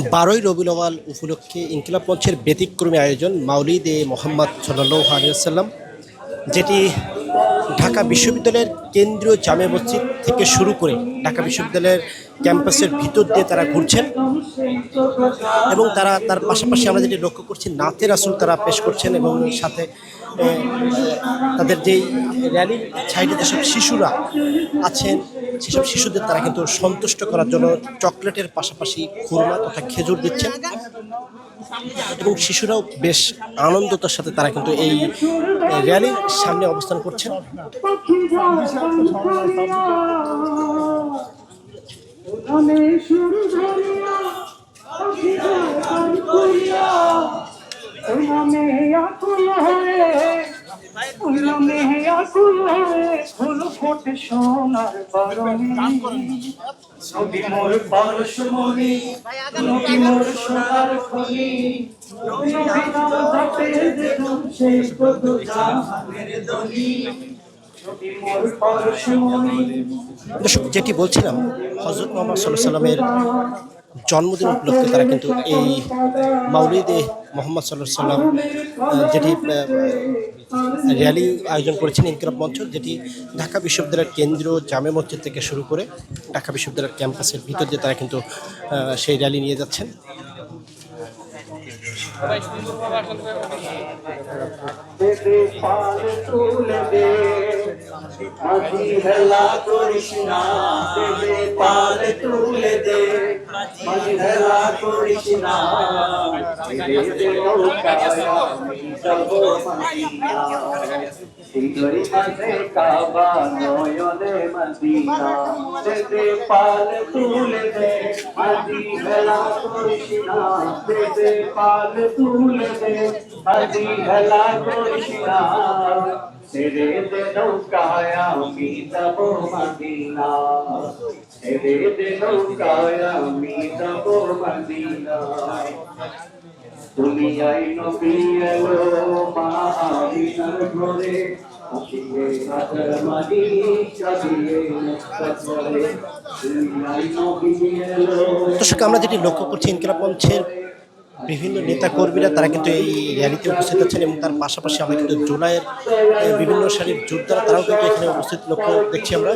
12ই রবিউল আউয়াল উপলক্ষে ইনকিলাব মঞ্চের ব্যতিক্রমী আয়োজন মাউলিদ এ মোহাম্মদ সাল্লাল্লাহু আলাইহি ওয়াসাল্লাম, যেটি ঢাকা বিশ্ববিদ্যালয়ের কেন্দ্রীয় জামে মসজিদ থেকে শুরু করে ঢাকা বিশ্ববিদ্যালয়ের ক্যাম্পাসের ভিতর দিয়ে তারা ঘুরছেন এবং তার পাশাপাশি আমরা যেটি লক্ষ্য করছি নাতে রাসূল তারা পেশ করছেন এবং সাথে তাদের যেই র্যালির সাইডে যেসব শিশুরা আছেন সেসব শিশুদের তারা কিন্তু সন্তুষ্ট করার জন্য চকলেটের পাশাপাশি খুরমা তথা খেজুর দিচ্ছেন এবং শিশুরাও বেশ আনন্দতার সাথে তারা কিন্তু এই র্যালির সামনে অবস্থান করছেন। সোনার বারণী নবী মোর পরশমণি, নবী মোর সোনার খনি, নবী নাম ধরতে দেখুন সেই কত জাহানের দনি, নবী মোর পরশমণি। দর্শক, যেটি বলছিলাম হযরত মুহাম্মদ সাল্লাল্লাহু আলাইহি ওয়াসাল্লামের জন্মদিন উপলক্ষে তারা কিন্তু এই মাউলিদে মোহাম্মদ সাল্লাল্লাহু আলাইহি ওয়াসাল্লাম যেটি র্যালি আয়োজন করেছেন ইনকিলাব মঞ্চ, যেটি ঢাকা বিশ্ববিদ্যালয়ের কেন্দ্রীয় জামে মসজিদ থেকে শুরু করে ঢাকা বিশ্ববিদ্যালয়ের ক্যাম্পাসের ভিতর দিয়ে তারা কিন্তু সেই র্যালি নিয়ে যাচ্ছেন। মাঝি হেলা করিস না, দেবে পাল তুলে দে, মাঝি হেলা করিস না, দেবে নৌকায় আমি যাব মদিনা, হৃদয় মাঝে কাবা নয়নে মদিনা, দেবে পাল তুলে দে, মাঝি হেলা করিস না, দেবে পাল তুলে দে, মাঝি হেলা করিস না, ছেড়ে দে নৌকায় আমি যাব মদিনা, ছেড়ে দে নৌকায় আমি যাব মদিনা। দুনিয়ায় নবী এলো মা আমিনার ঘরে, হাসিয়ে হাজার মানি কাঁদিয়ে মুক্তারে, দুনিয়ায় নবী এলো। দর্শক, আমরা যেটি লক্ষ্য করছি ইনকিলাব মঞ্চের বিভিন্ন নেতা কর্মীরা তারা কিন্তু এই র্যালিতে উপস্থিত আছেন এবং তার পাশাপাশি আমরা কিন্তু জুলাইয়ের বিভিন্ন সারির যোদ্ধারা তারাও কিন্তু এখানে উপস্থিত লক্ষ্য দেখছি আমরা।